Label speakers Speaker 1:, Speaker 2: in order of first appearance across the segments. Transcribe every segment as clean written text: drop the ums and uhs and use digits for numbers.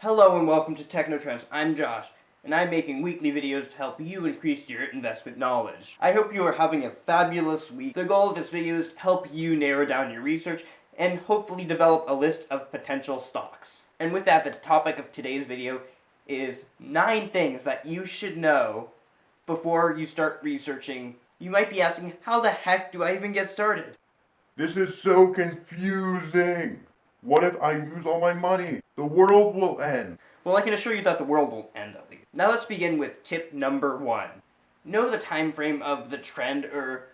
Speaker 1: Hello and welcome to TechnoTrends. I'm Josh, and I'm making weekly videos to help you increase your investment knowledge. I hope you are having a fabulous week. The goal of this video is to help you narrow down your research and hopefully develop a list of potential stocks. And with that, the topic of today's video is 9 things that you should know before you start researching. You might be asking, how the heck do I even get started?
Speaker 2: This is so confusing. What if I use all my money? The world will end.
Speaker 1: Well, I can assure you that the world will end at least. Now let's begin with tip number 1. Know the time frame of the trend or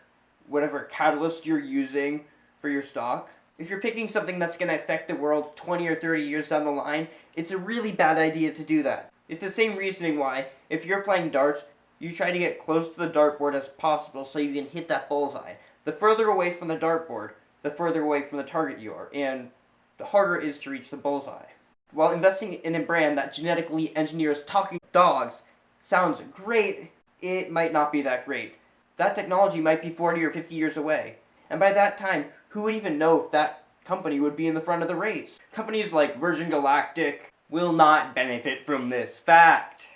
Speaker 1: whatever catalyst you're using for your stock. If you're picking something that's going to affect the world 20 or 30 years down the line, it's a really bad idea to do that. It's the same reasoning why, if you're playing darts, you try to get close to the dartboard as possible so you can hit that bullseye. The further away from the dartboard, the further away from the target you are, and the harder it is to reach the bullseye. While investing in a brand that genetically engineers talking dogs sounds great, it might not be that great. That technology might be 40 or 50 years away. And by that time, who would even know if that company would be in the front of the race? Companies like Virgin Galactic will not benefit from this fact.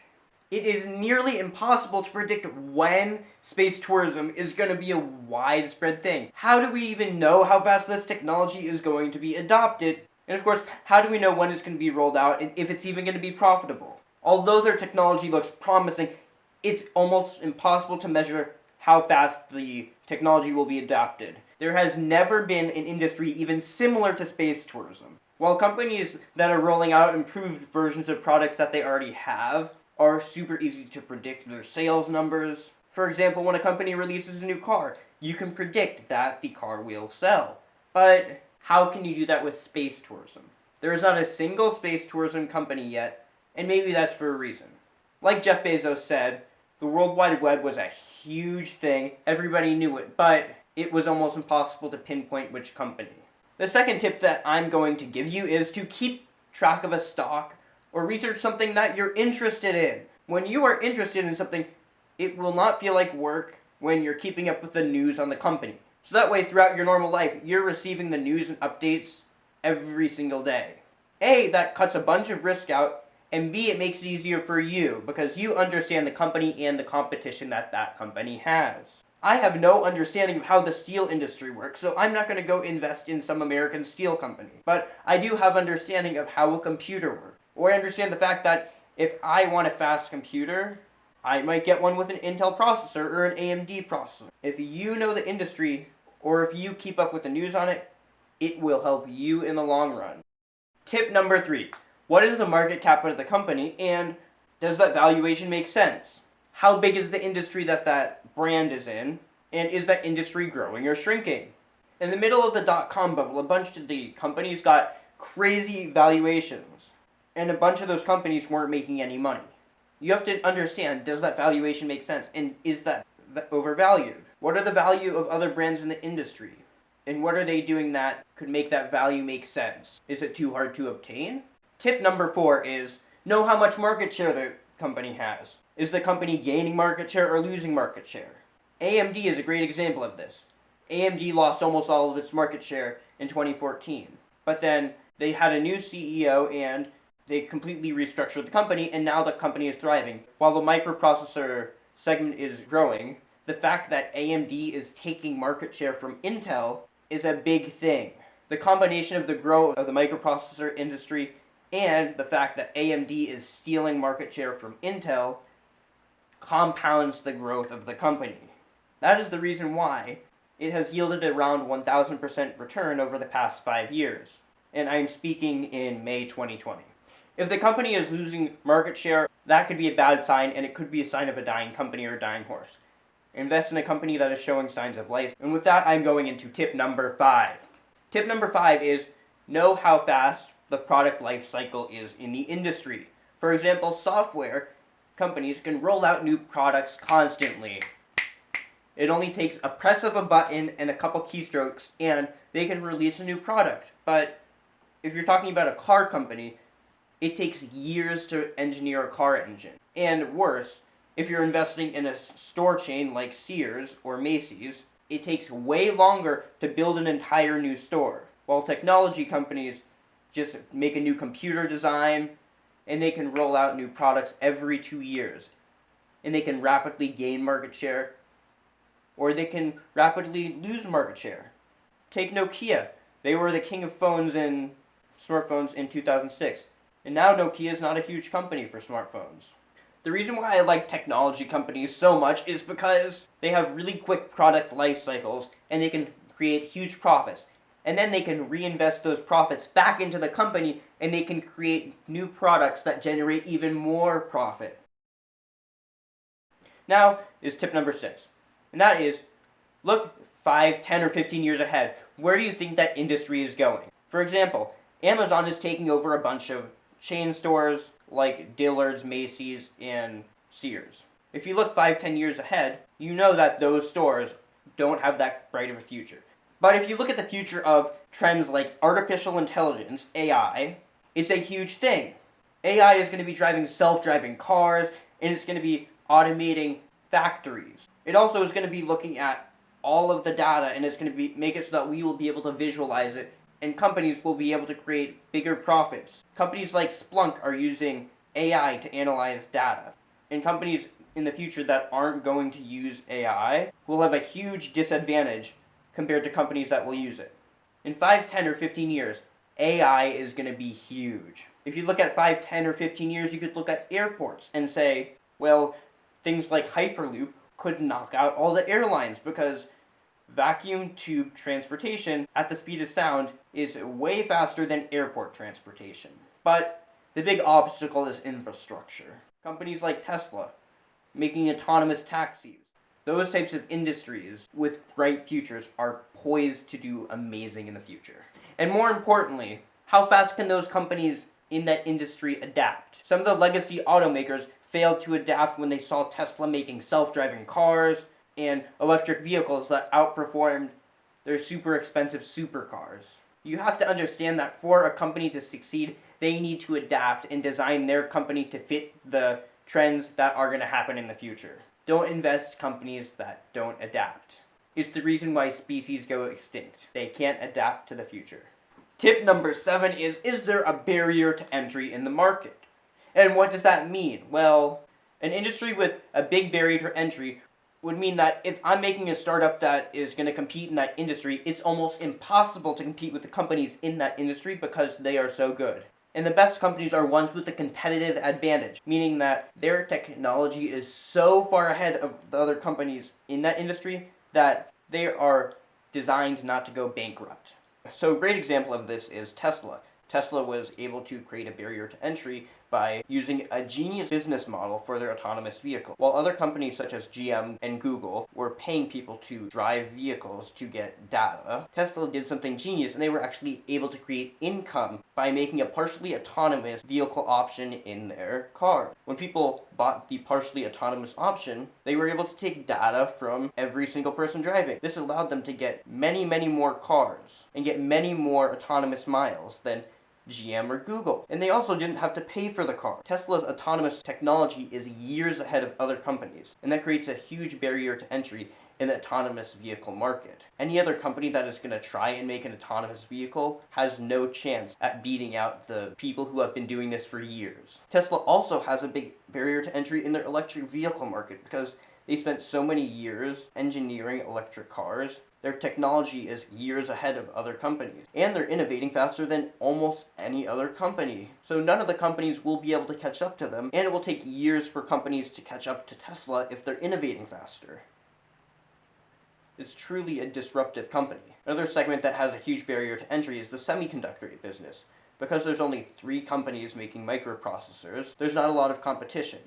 Speaker 1: It is nearly impossible to predict when space tourism is going to be a widespread thing. How do we even know how fast this technology is going to be adopted? And of course, how do we know when it's going to be rolled out and if it's even going to be profitable? Although their technology looks promising, it's almost impossible to measure how fast the technology will be adopted. There has never been an industry even similar to space tourism. While companies that are rolling out improved versions of products that they already have are super easy to predict their sales numbers. For example, when a company releases a new car, you can predict that the car will sell. But how can you do that with space tourism? There is not a single space tourism company yet, and maybe that's for a reason. Like Jeff Bezos said, the World Wide Web was a huge thing, everybody knew it, but it was almost impossible to pinpoint which company. The second tip that I'm going to give you is to keep track of a stock or research something that you're interested in. When you are interested in something, it will not feel like work when you're keeping up with the news on the company. So that way, throughout your normal life, you're receiving the news and updates every single day. A, that cuts a bunch of risk out, and B, it makes it easier for you because you understand the company and the competition that that company has. I have no understanding of how the steel industry works, so I'm not going to go invest in some American steel company. But I do have understanding of how a computer works. Or I understand the fact that if I want a fast computer, I might get one with an Intel processor or an AMD processor. If you know the industry, or if you keep up with the news on it, it will help you in the long run. Tip number 3. What is the market cap of the company, and does that valuation make sense? How big is the industry that that brand is in, and is that industry growing or shrinking? In the middle of the dot-com bubble, a bunch of the companies got crazy valuations, and a bunch of those companies weren't making any money. You have to understand, does that valuation make sense, and is that overvalued? What are the value of other brands in the industry? And what are they doing that could make that value make sense? Is it too hard to obtain? Tip number 4 is, know how much market share the company has. Is the company gaining market share or losing market share? AMD is a great example of this. AMD lost almost all of its market share in 2014. But then they had a new CEO and they completely restructured the company, and now the company is thriving. While the microprocessor segment is growing, the fact that AMD is taking market share from Intel is a big thing. The combination of the growth of the microprocessor industry and the fact that AMD is stealing market share from Intel compounds the growth of the company. That is the reason why it has yielded around 1,000% return over the past 5 years. And I'm speaking in May 2020. If the company is losing market share, that could be a bad sign, and it could be a sign of a dying company or a dying horse. Invest in a company that is showing signs of life. And with that, I'm going into tip number 5. Tip number 5 is know how fast the product life cycle is in the industry. For example, software companies can roll out new products constantly. It only takes a press of a button and a couple keystrokes, and they can release a new product. But if you're talking about a car company, it takes years to engineer a car engine. And worse, if you're investing in a store chain like Sears or Macy's, it takes way longer to build an entire new store. While technology companies just make a new computer design, and they can roll out new products every 2 years, and they can rapidly gain market share, or they can rapidly lose market share. Take Nokia. They were the king of phones and smartphones in 2006, and now Nokia is not a huge company for smartphones. The reason why I like technology companies so much is because they have really quick product life cycles, and they can create huge profits. And then they can reinvest those profits back into the company, and they can create new products that generate even more profit. Now is tip number 6, and that is look 5, 10, or 15 years ahead. Where do you think that industry is going? For example, Amazon is taking over a bunch of chain stores like Dillard's, Macy's, and Sears. If you look 5, 10 years ahead, you know that those stores don't have that bright of a future. But if you look at the future of trends like artificial intelligence, AI, it's a huge thing. AI is going to be driving self-driving cars, and it's going to be automating factories. It also is going to be looking at all of the data, and it's going to be make it so that we will be able to visualize it, and companies will be able to create bigger profits. Companies like Splunk are using AI to analyze data, and companies in the future that aren't going to use AI will have a huge disadvantage compared to companies that will use it. In 5, 10, or 15 years, AI is going to be huge. If you look at 5, 10, or 15 years, you could look at airports and say, well, things like Hyperloop could knock out all the airlines because vacuum tube transportation at the speed of sound is way faster than airport transportation. But the big obstacle is infrastructure. Companies like Tesla making autonomous taxis. Those types of industries with bright futures are poised to do amazing in the future. And more importantly, how fast can those companies in that industry adapt? Some of the legacy automakers failed to adapt when they saw Tesla making self-driving cars and electric vehicles that outperformed their super expensive supercars. You have to understand that for a company to succeed, they need to adapt and design their company to fit the trends that are going to happen in the future. Don't invest companies that don't adapt. It's the reason why species go extinct. They can't adapt to the future. Tip number 7 is there a barrier to entry in the market? And what does that mean? Well, an industry with a big barrier to entry would mean that if I'm making a startup that is going to compete in that industry, it's almost impossible to compete with the companies in that industry because they are so good. And the best companies are ones with a competitive advantage, meaning that their technology is so far ahead of the other companies in that industry that they are designed not to go bankrupt. So a great example of this is Tesla. Tesla was able to create a barrier to entry by using a genius business model for their autonomous vehicle. While other companies such as GM and Google were paying people to drive vehicles to get data, Tesla did something genius, and they were actually able to create income by making a partially autonomous vehicle option in their car. When people bought the partially autonomous option, they were able to take data from every single person driving. This allowed them to get many, many more cars and get many more autonomous miles than GM or Google. And they also didn't have to pay for the car. Tesla's autonomous technology is years ahead of other companies, and that creates a huge barrier to entry in the autonomous vehicle market. Any other company that is going to try and make an autonomous vehicle has no chance at beating out the people who have been doing this for years. Tesla also has a big barrier to entry in their electric vehicle market because they spent so many years engineering electric cars. Their technology is years ahead of other companies, and they're innovating faster than almost any other company. So none of the companies will be able to catch up to them, and it will take years for companies to catch up to Tesla if they're innovating faster. It's truly a disruptive company. Another segment that has a huge barrier to entry is the semiconductor business. Because there's only 3 companies making microprocessors, there's not a lot of competition.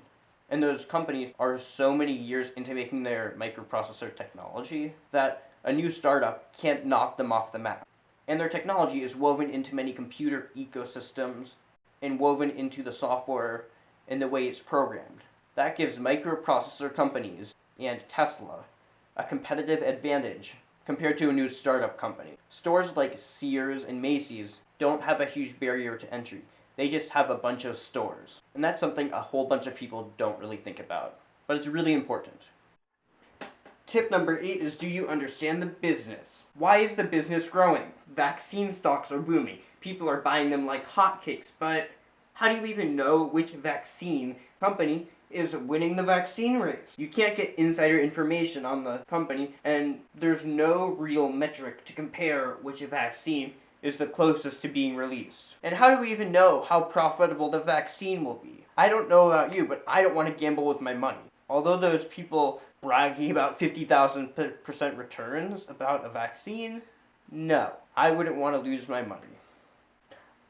Speaker 1: And those companies are so many years into making their microprocessor technology that a new startup can't knock them off the map. And their technology is woven into many computer ecosystems and woven into the software and the way it's programmed. That gives microprocessor companies and Tesla a competitive advantage compared to a new startup company. Stores like Sears and Macy's don't have a huge barrier to entry. They just have a bunch of stores. And that's something a whole bunch of people don't really think about. But it's really important. Tip number 8 is, do you understand the business? Why is the business growing? Vaccine stocks are booming. People are buying them like hotcakes, but How do you even know which vaccine company is winning the vaccine race? You can't get insider information on the company, and there's no real metric to compare which vaccine is the closest to being released. And how do we even know how profitable the vaccine will be? I don't know about you, but I don't want to gamble with my money. Although those people bragging about 50,000% returns about a vaccine, no, I wouldn't want to lose my money.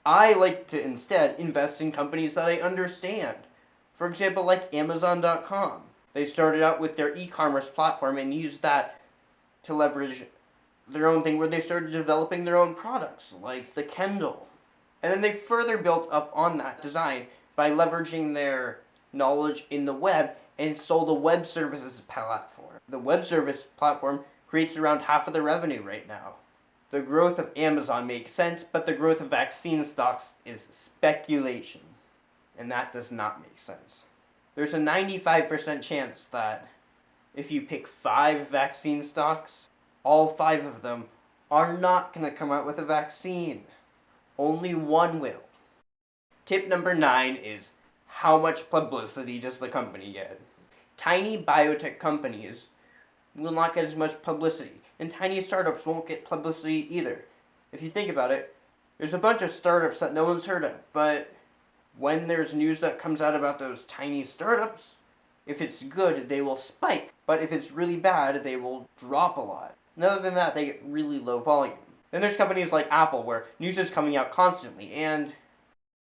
Speaker 1: I like to instead invest in companies that I understand. For example, like Amazon.com. They started out with their e-commerce platform and used that to leverage their own thing where they started developing their own products, like the Kindle. And then they further built up on that design by leveraging their knowledge in the web and sold a web services platform. The web service platform creates around half of the revenue right now. The growth of Amazon makes sense, but the growth of vaccine stocks is speculation. And that does not make sense. There's a 95% chance that if you pick 5 vaccine stocks, all 5 of them are not going to come out with a vaccine. Only one will. Tip number 9 is, how much publicity does the company get? Tiny biotech companies will not get as much publicity, and tiny startups won't get publicity either. If you think about it, there's a bunch of startups that no one's heard of, but when there's news that comes out about those tiny startups, if it's good, they will spike. But if it's really bad, they will drop a lot. And other than that, they get really low volume. Then there's companies like Apple, where news is coming out constantly, and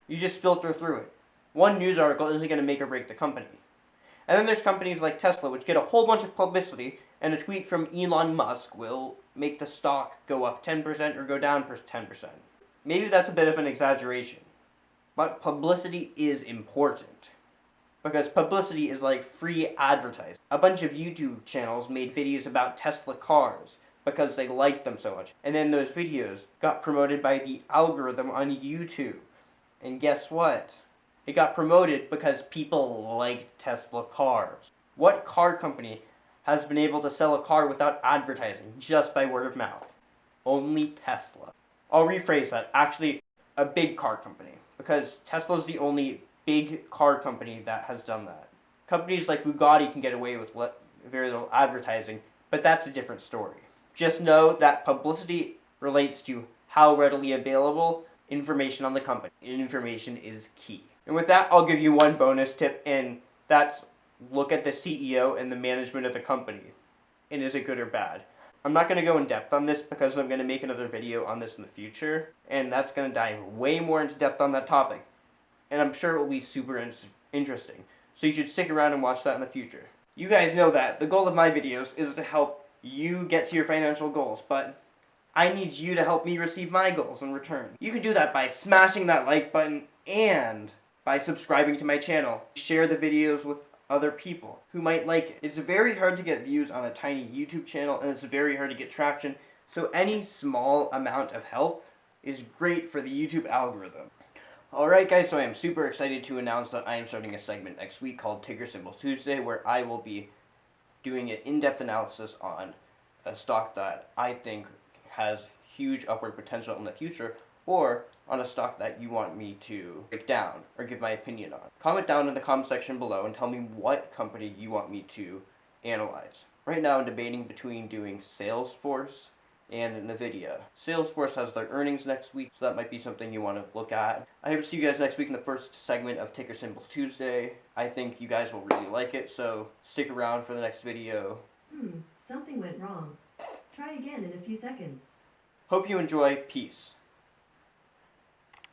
Speaker 1: you just filter through it. One news article isn't going to make or break the company. And then there's companies like Tesla, which get a whole bunch of publicity, and a tweet from Elon Musk will make the stock go up 10% or go down 10%. Maybe that's a bit of an exaggeration. But publicity is important. Because publicity is like free advertising. A bunch of YouTube channels made videos about Tesla cars because they liked them so much. And then those videos got promoted by the algorithm on YouTube. And guess what? It got promoted because people liked Tesla cars. What car company has been able to sell a car without advertising, just by word of mouth? Only Tesla. I'll rephrase that. Actually, a big car company. Because Tesla's the only big car company that has done that. Companies like Bugatti can get away with very little advertising, but that's a different story. Just know that publicity relates to how readily available information on the company. Information is key. And with that, I'll give you one bonus tip, and that's look at the CEO and the management of the company. And is it good or bad? I'm not going to go in depth on this because I'm going to make another video on this in the future, and that's going to dive way more into depth on that topic. And I'm sure it will be super interesting. So you should stick around and watch that in the future. You guys know that the goal of my videos is to help you get to your financial goals, but I need you to help me receive my goals in return. You can do that by smashing that like button and by subscribing to my channel. Share the videos with other people who might like it. It's very hard to get views on a tiny YouTube channel, and it's very hard to get traction, so any small amount of help is great for the YouTube algorithm. Alright guys, so I am super excited to announce that I am starting a segment next week called Ticker Symbol Tuesday, where I will be doing an in-depth analysis on a stock that I think has huge upward potential in the future, or on a stock that you want me to break down or give my opinion on. Comment down in the comment section below and tell me what company you want me to analyze. Right now I'm debating between doing Salesforce and Nvidia. Salesforce has their earnings next week, so that might be something you want to look at. I hope to see you guys next week in the first segment of Ticker Symbol Tuesday. I think you guys will really like it, so stick around for the next video.
Speaker 3: Something went wrong. Try again in a few seconds.
Speaker 1: Hope you enjoy. Peace.